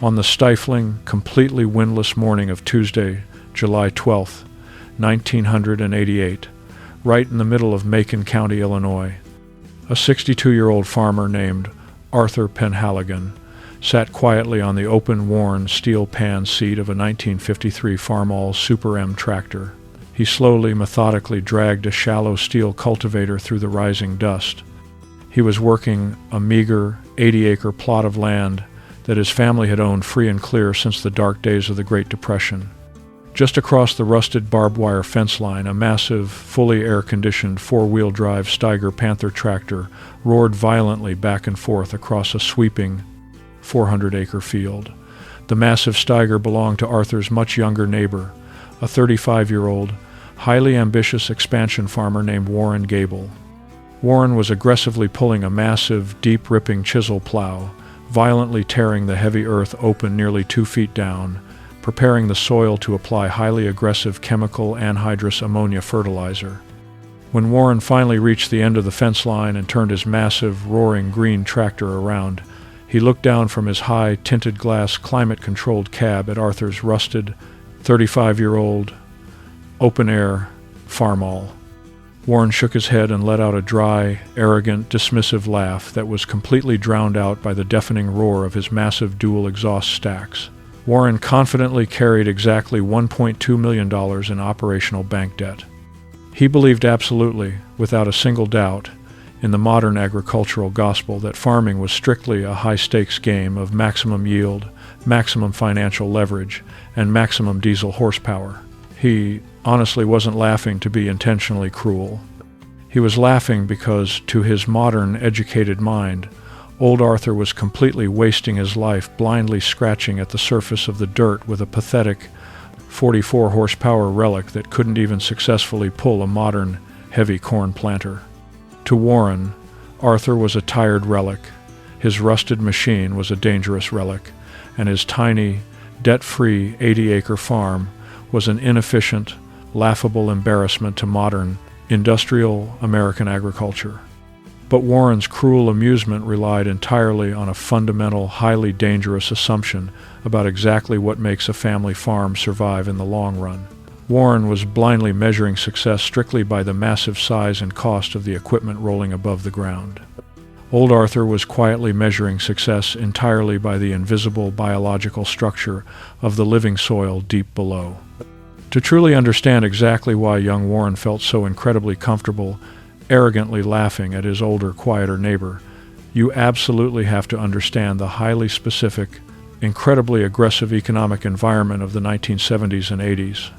On the stifling, completely windless morning of Tuesday, July 12, 1988, right in the middle of Macon County, Illinois, a 62-year-old farmer named Arthur Penhaligon sat quietly on the open, worn, steel pan seat of a 1953 Farmall Super M tractor. He slowly, methodically dragged a shallow steel cultivator through the rising dust. He was working a meager 80-acre plot of land that his family had owned free and clear since the dark days of the Great Depression. Just across the rusted barbed wire fence line, a massive, fully air-conditioned four-wheel drive Steiger Panther tractor roared violently back and forth across a sweeping 400-acre field. The massive Steiger belonged to Arthur's much younger neighbor, a 35-year-old, highly ambitious expansion farmer named Warren Gable. Warren was aggressively pulling a massive, deep-ripping chisel plow, violently tearing the heavy earth open nearly 2 feet down, preparing the soil to apply highly aggressive chemical anhydrous ammonia fertilizer. When Warren finally reached the end of the fence line and turned his massive, roaring green tractor around, he looked down from his high, tinted glass, climate-controlled cab at Arthur's rusted, 35-year-old, open-air Farmall. Warren shook his head and let out a dry, arrogant, dismissive laugh that was completely drowned out by the deafening roar of his massive dual exhaust stacks. Warren confidently carried exactly $1.2 million in operational bank debt. He believed absolutely, without a single doubt, in the modern agricultural gospel that farming was strictly a high-stakes game of maximum yield, maximum financial leverage, and maximum diesel horsepower. He honestly wasn't laughing to be intentionally cruel. He was laughing because, to his modern, educated mind, old Arthur was completely wasting his life blindly scratching at the surface of the dirt with a pathetic 44-horsepower relic that couldn't even successfully pull a modern, heavy corn planter. To Warren, Arthur was a tired relic, his rusted machine was a dangerous relic, and his tiny, debt-free 80-acre farm was an inefficient, laughable embarrassment to modern, industrial American agriculture. But Warren's cruel amusement relied entirely on a fundamental, highly dangerous assumption about exactly what makes a family farm survive in the long run. Warren was blindly measuring success strictly by the massive size and cost of the equipment rolling above the ground. Old Arthur was quietly measuring success entirely by the invisible biological structure of the living soil deep below. To truly understand exactly why young Warren felt so incredibly comfortable, arrogantly laughing at his older, quieter neighbor, you absolutely have to understand the highly specific, incredibly aggressive economic environment of the 1970s and 80s.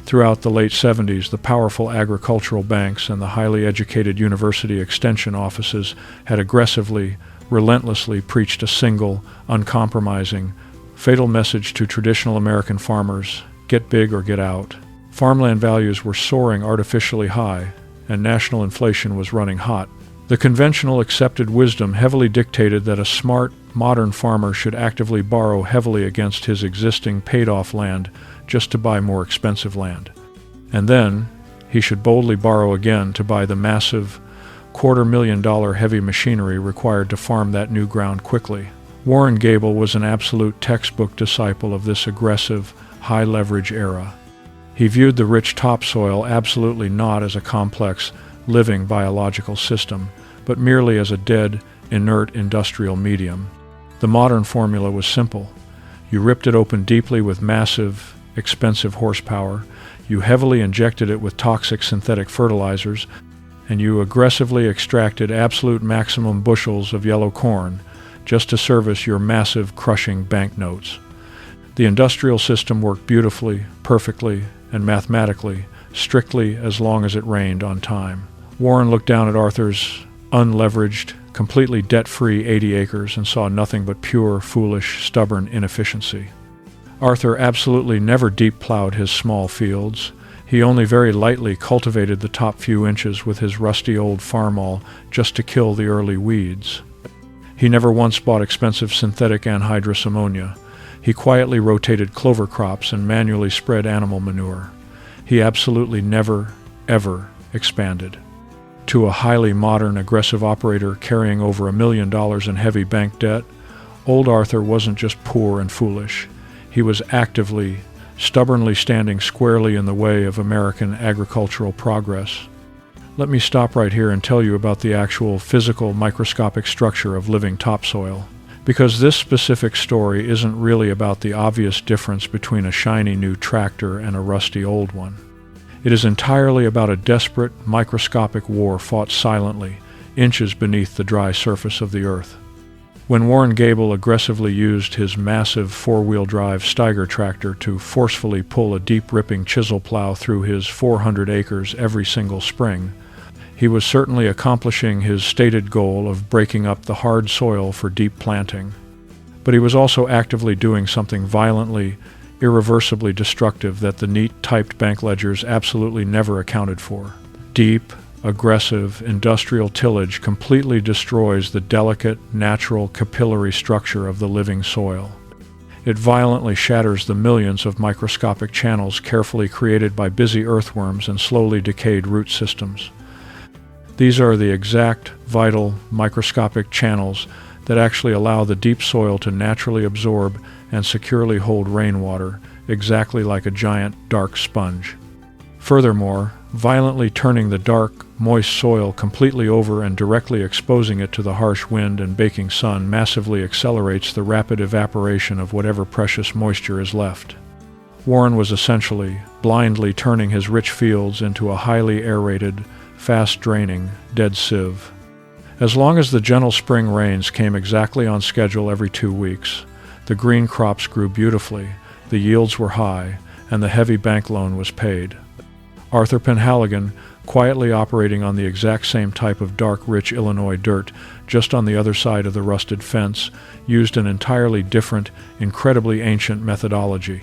Throughout the late 70s, the powerful agricultural banks and the highly educated university extension offices had aggressively, relentlessly preached a single, uncompromising, fatal message to traditional American farmers: get big or get out. Farmland values were soaring artificially high, and national inflation was running hot. The conventional accepted wisdom heavily dictated that a smart, modern farmer should actively borrow heavily against his existing paid-off land just to buy more expensive land. And then, he should boldly borrow again to buy the massive, $250,000 heavy machinery required to farm that new ground quickly. Warren Gable was an absolute textbook disciple of this aggressive, high-leverage era. He viewed the rich topsoil absolutely not as a complex, living biological system, but merely as a dead, inert industrial medium. The modern formula was simple. You ripped it open deeply with massive, expensive horsepower, you heavily injected it with toxic synthetic fertilizers, and you aggressively extracted absolute maximum bushels of yellow corn just to service your massive, crushing banknotes. The industrial system worked beautifully, perfectly, and mathematically, strictly as long as it rained on time. Warren looked down at Arthur's unleveraged, completely debt-free 80 acres and saw nothing but pure, foolish, stubborn inefficiency. Arthur absolutely never deep-plowed his small fields. He only very lightly cultivated the top few inches with his rusty old Farmall just to kill the early weeds. He never once bought expensive synthetic anhydrous ammonia. He quietly rotated clover crops and manually spread animal manure. He absolutely never, ever expanded. To a highly modern, aggressive operator carrying over $1 million in heavy bank debt, Old Arthur wasn't just poor and foolish. He was actively, stubbornly standing squarely in the way of American agricultural progress. Let me stop right here and tell you about the actual physical microscopic structure of living topsoil. Because this specific story isn't really about the obvious difference between a shiny new tractor and a rusty old one. It is entirely about a desperate, microscopic war fought silently, inches beneath the dry surface of the earth. When Warren Gable aggressively used his massive four-wheel drive Steiger tractor to forcefully pull a deep-ripping chisel plow through his 400 acres every single spring, he was certainly accomplishing his stated goal of breaking up the hard soil for deep planting. But he was also actively doing something violently, irreversibly destructive that the neat typed bank ledgers absolutely never accounted for. Deep, aggressive, industrial tillage completely destroys the delicate, natural, capillary structure of the living soil. It violently shatters the millions of microscopic channels carefully created by busy earthworms and slowly decayed root systems. These are the exact, vital, microscopic channels that actually allow the deep soil to naturally absorb and securely hold rainwater, exactly like a giant, dark sponge. Furthermore, violently turning the dark, moist soil completely over and directly exposing it to the harsh wind and baking sun massively accelerates the rapid evaporation of whatever precious moisture is left. Warren was essentially blindly turning his rich fields into a highly aerated, fast-draining, dead sieve. As long as the gentle spring rains came exactly on schedule every 2 weeks, the green crops grew beautifully, the yields were high, and the heavy bank loan was paid. Arthur Penhaligon, quietly operating on the exact same type of dark, rich Illinois dirt just on the other side of the rusted fence, used an entirely different, incredibly ancient methodology.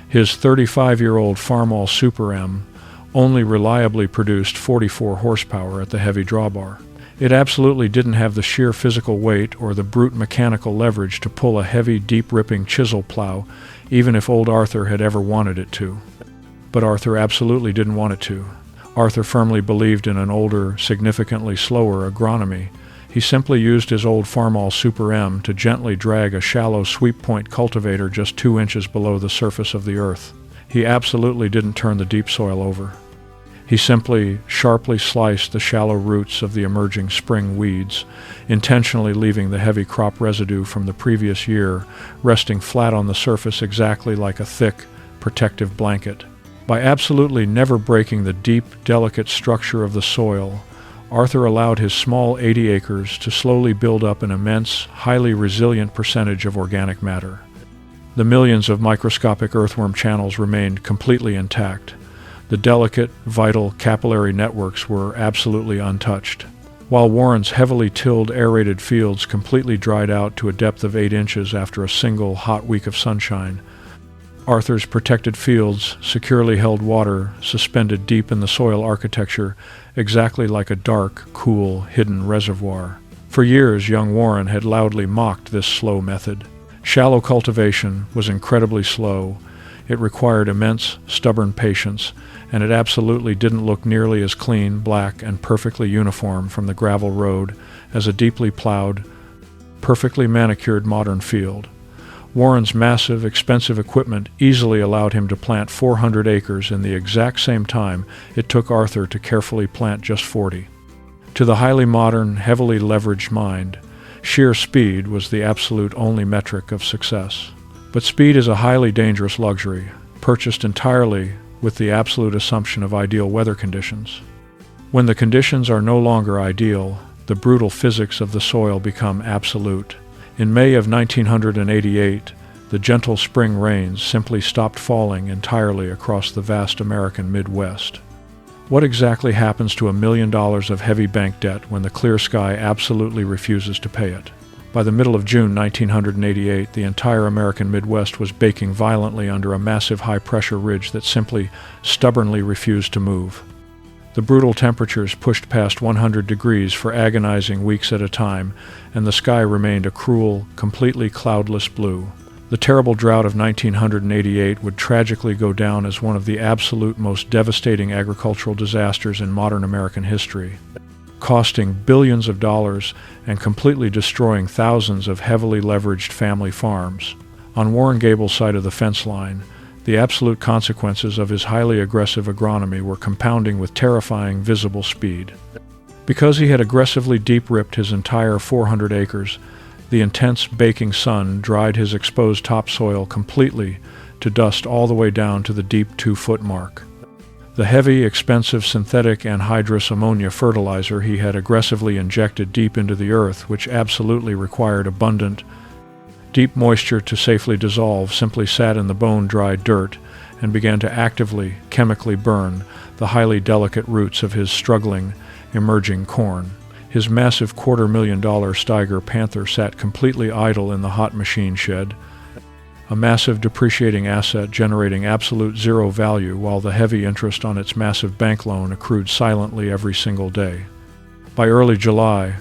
His 35-year-old Farmall Super M only reliably produced 44 horsepower at the heavy drawbar. It absolutely didn't have the sheer physical weight or the brute mechanical leverage to pull a heavy, deep-ripping chisel plow, even if old Arthur had ever wanted it to. But Arthur absolutely didn't want it to. Arthur firmly believed in an older, significantly slower agronomy. He simply used his old Farmall Super M to gently drag a shallow sweep-point cultivator just 2 inches below the surface of the earth. He absolutely didn't turn the deep soil over. He simply sharply sliced the shallow roots of the emerging spring weeds, intentionally leaving the heavy crop residue from the previous year resting flat on the surface exactly like a thick, protective blanket. By absolutely never breaking the deep, delicate structure of the soil, Arthur allowed his small 80 acres to slowly build up an immense, highly resilient percentage of organic matter. The millions of microscopic earthworm channels remained completely intact. The delicate, vital, capillary networks were absolutely untouched. While Warren's heavily tilled, aerated fields completely dried out to a depth of 8 inches after a single hot week of sunshine, Arthur's protected fields securely held water suspended deep in the soil architecture, exactly like a dark, cool, hidden reservoir. For years, young Warren had loudly mocked this slow method. Shallow cultivation was incredibly slow. It required immense, stubborn patience, and it absolutely didn't look nearly as clean, black, and perfectly uniform from the gravel road as a deeply plowed, perfectly manicured modern field. Warren's massive, expensive equipment easily allowed him to plant 400 acres in the exact same time it took Arthur to carefully plant just 40. To the highly modern, heavily leveraged mind, sheer speed was the absolute only metric of success. But speed is a highly dangerous luxury, purchased entirely with the absolute assumption of ideal weather conditions. When the conditions are no longer ideal, the brutal physics of the soil become absolute. In May of 1988, the gentle spring rains simply stopped falling entirely across the vast American Midwest. What exactly happens to $1 million of heavy bank debt when the clear sky absolutely refuses to pay it? By the middle of June 1988, the entire American Midwest was baking violently under a massive high-pressure ridge that simply, stubbornly refused to move. The brutal temperatures pushed past 100 degrees for agonizing weeks at a time, and the sky remained a cruel, completely cloudless blue. The terrible drought of 1988 would tragically go down as one of the absolute most devastating agricultural disasters in modern American history. costing billions of dollars and completely destroying thousands of heavily leveraged family farms. On Warren Gable's side of the fence line, the absolute consequences of his highly aggressive agronomy were compounding with terrifying visible speed. Because he had aggressively deep-ripped his entire 400 acres, the intense baking sun dried his exposed topsoil completely to dust all the way down to the deep 2-foot mark. The heavy, expensive synthetic anhydrous ammonia fertilizer he had aggressively injected deep into the earth, which absolutely required abundant, deep moisture to safely dissolve, simply sat in the bone-dry dirt and began to actively, chemically burn the highly delicate roots of his struggling, emerging corn. His massive $250,000 Steiger Panther sat completely idle in the hot machine shed, a massive depreciating asset generating absolute zero value while the heavy interest on its massive bank loan accrued silently every single day. By early July,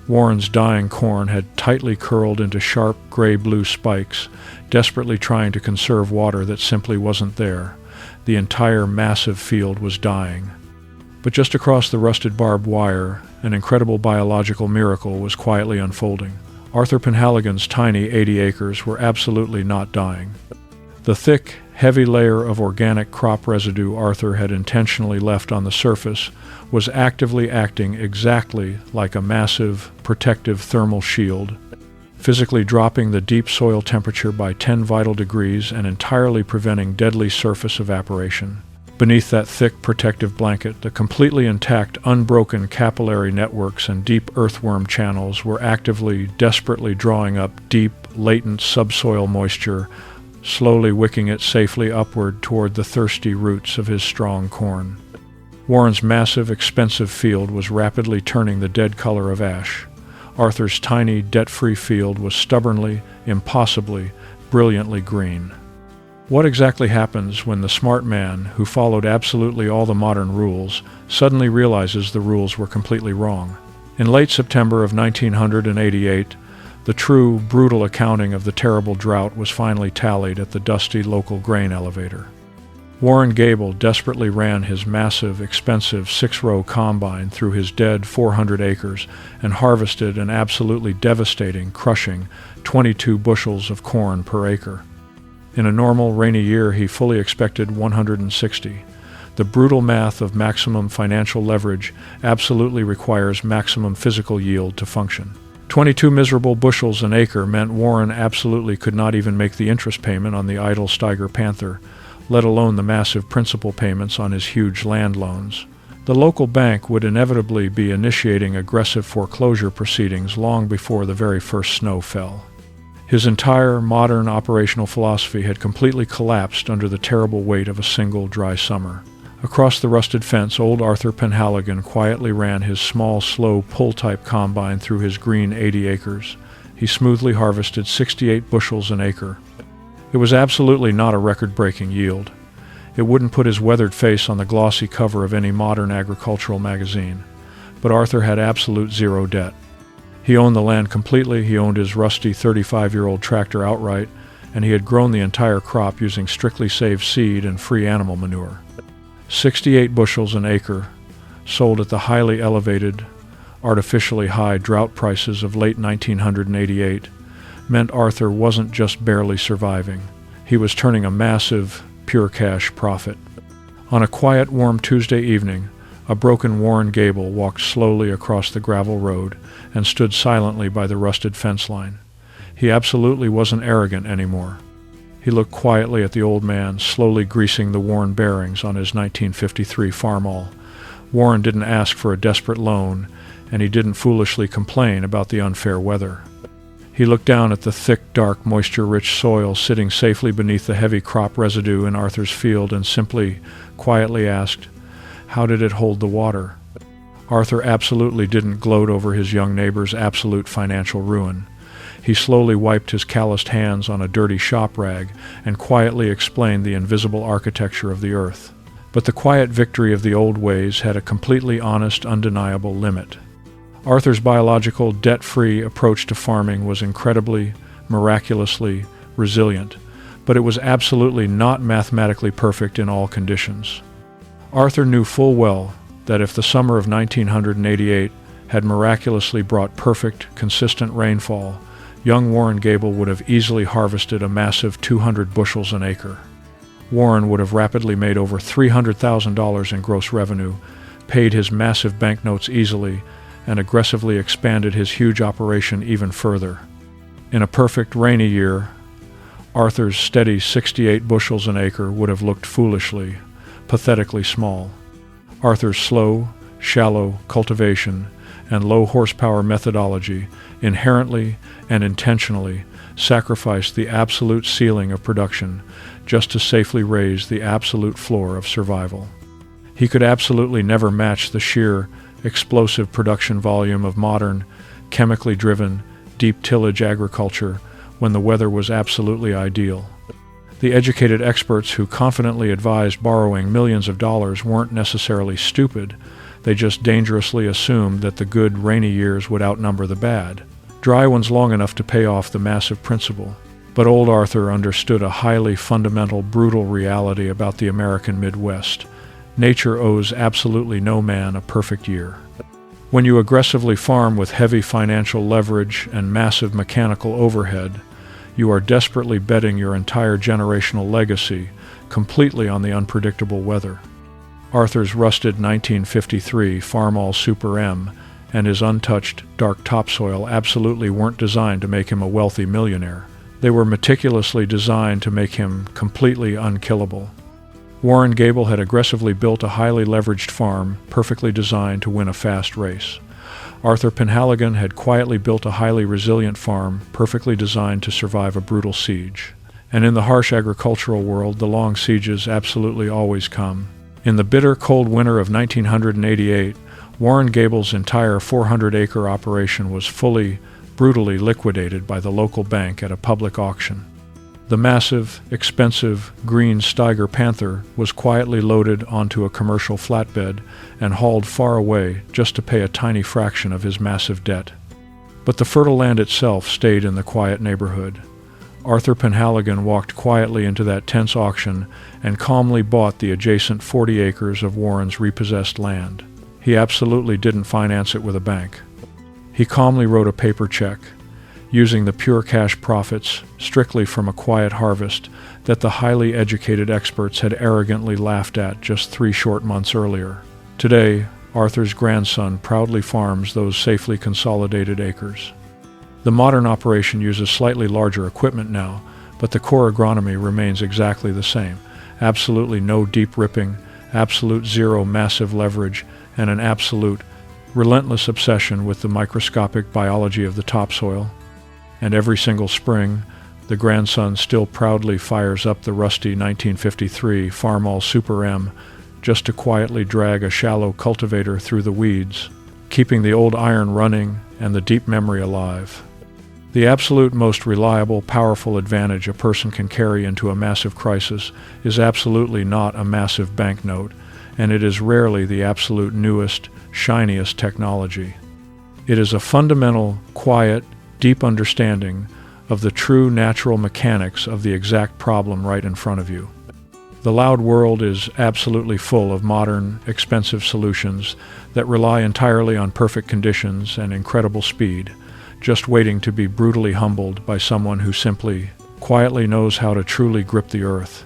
Warren's dying corn had tightly curled into sharp gray-blue spikes, desperately trying to conserve water that simply wasn't there. The entire massive field was dying. But just across the rusted barbed wire, an incredible biological miracle was quietly unfolding. Arthur Penhaligon's tiny 80 acres were absolutely not dying. The thick, heavy layer of organic crop residue Arthur had intentionally left on the surface was actively acting exactly like a massive, protective thermal shield, physically dropping the deep soil temperature by 10 vital degrees and entirely preventing deadly surface evaporation. Beneath that thick protective blanket, the completely intact, unbroken capillary networks and deep earthworm channels were actively, desperately drawing up deep, latent subsoil moisture, slowly wicking it safely upward toward the thirsty roots of his strong corn. Warren's massive, expensive field was rapidly turning the dead color of ash. Arthur's tiny, debt-free field was stubbornly, impossibly, brilliantly green. What exactly happens when the smart man, who followed absolutely all the modern rules, suddenly realizes the rules were completely wrong? In late September of 1988, the true, brutal accounting of the terrible drought was finally tallied at the dusty local grain elevator. Warren Gable desperately ran his massive, expensive 6-row combine through his dead 400 acres and harvested an absolutely devastating, crushing 22 bushels of corn per acre. In a normal, rainy year, he fully expected 160. The brutal math of maximum financial leverage absolutely requires maximum physical yield to function. 22 miserable bushels an acre meant Warren absolutely could not even make the interest payment on the idle Steiger Panther, let alone the massive principal payments on his huge land loans. The local bank would inevitably be initiating aggressive foreclosure proceedings long before the very first snow fell. His entire modern operational philosophy had completely collapsed under the terrible weight of a single dry summer. Across the rusted fence, old Arthur Penhaligon quietly ran his small, slow, pull-type combine through his green 80 acres. He smoothly harvested 68 bushels an acre. It was absolutely not a record-breaking yield. It wouldn't put his weathered face on the glossy cover of any modern agricultural magazine. But Arthur had absolute zero debt. He owned the land completely, he owned his rusty 35-year-old tractor outright, and he had grown the entire crop using strictly saved seed and free animal manure. 68 bushels an acre, sold at the highly elevated, artificially high drought prices of late 1988, meant Arthur wasn't just barely surviving. He was turning a massive, pure cash profit. On a quiet, warm Tuesday evening, a broken Warren Gable walked slowly across the gravel road and stood silently by the rusted fence line. He absolutely wasn't arrogant anymore. He looked quietly at the old man, slowly greasing the worn bearings on his 1953 Farmall. Warren didn't ask for a desperate loan, and he didn't foolishly complain about the unfair weather. He looked down at the thick, dark, moisture-rich soil sitting safely beneath the heavy crop residue in Arthur's field and simply, quietly asked, how did it hold the water? Arthur absolutely didn't gloat over his young neighbor's absolute financial ruin. He slowly wiped his calloused hands on a dirty shop rag and quietly explained the invisible architecture of the earth. But the quiet victory of the old ways had a completely honest, undeniable limit. Arthur's biological, debt-free approach to farming was incredibly, miraculously resilient, but it was absolutely not mathematically perfect in all conditions. Arthur knew full well that if the summer of 1988 had miraculously brought perfect, consistent rainfall, young Warren Gable would have easily harvested a massive 200 bushels an acre. Warren would have rapidly made over $300,000 in gross revenue, paid his massive banknotes easily, and aggressively expanded his huge operation even further. In a perfect rainy year, Arthur's steady 68 bushels an acre would have looked foolishly, pathetically small. Arthur's slow, shallow cultivation and low horsepower methodology inherently and intentionally sacrificed the absolute ceiling of production just to safely raise the absolute floor of survival. He could absolutely never match the sheer, explosive production volume of modern, chemically driven, deep tillage agriculture when the weather was absolutely ideal. The educated experts who confidently advised borrowing millions of dollars weren't necessarily stupid, they just dangerously assumed that the good rainy years would outnumber the bad, dry ones long enough to pay off the massive principal. But old Arthur understood a highly fundamental, brutal reality about the American Midwest. Nature owes absolutely no man a perfect year. When you aggressively farm with heavy financial leverage and massive mechanical overhead, you are desperately betting your entire generational legacy completely on the unpredictable weather. Arthur's rusted 1953 Farmall Super M and his untouched dark topsoil absolutely weren't designed to make him a wealthy millionaire. They were meticulously designed to make him completely unkillable. Warren Gable had aggressively built a highly leveraged farm, perfectly designed to win a fast race. Arthur Penhaligon had quietly built a highly resilient farm, perfectly designed to survive a brutal siege. And in the harsh agricultural world, the long sieges absolutely always come. In the bitter cold winter of 1988, Warren Gable's entire 400-acre operation was brutally liquidated by the local bank at a public auction. The massive, expensive, green Steiger Panther was quietly loaded onto a commercial flatbed and hauled far away just to pay a tiny fraction of his massive debt. But the fertile land itself stayed in the quiet neighborhood. Arthur Penhaligon walked quietly into that tense auction and calmly bought the adjacent 40 acres of Warren's repossessed land. He absolutely didn't finance it with a bank. He calmly wrote a paper check, using the pure cash profits strictly from a quiet harvest that the highly educated experts had arrogantly laughed at just 3 short months earlier. Today, Arthur's grandson proudly farms those safely consolidated acres. The modern operation uses slightly larger equipment now, but the core agronomy remains exactly the same. Absolutely no deep ripping, absolute zero massive leverage, and an absolute relentless obsession with the microscopic biology of the topsoil. And every single spring, the grandson still proudly fires up the rusty 1953 Farmall Super M just to quietly drag a shallow cultivator through the weeds, keeping the old iron running and the deep memory alive. The absolute most reliable, powerful advantage a person can carry into a massive crisis is absolutely not a massive banknote, and it is rarely the absolute newest, shiniest technology. It is a fundamental, quiet, deep understanding of the true natural mechanics of the exact problem right in front of you. The loud world is absolutely full of modern, expensive solutions that rely entirely on perfect conditions and incredible speed, just waiting to be brutally humbled by someone who simply, quietly knows how to truly grip the earth.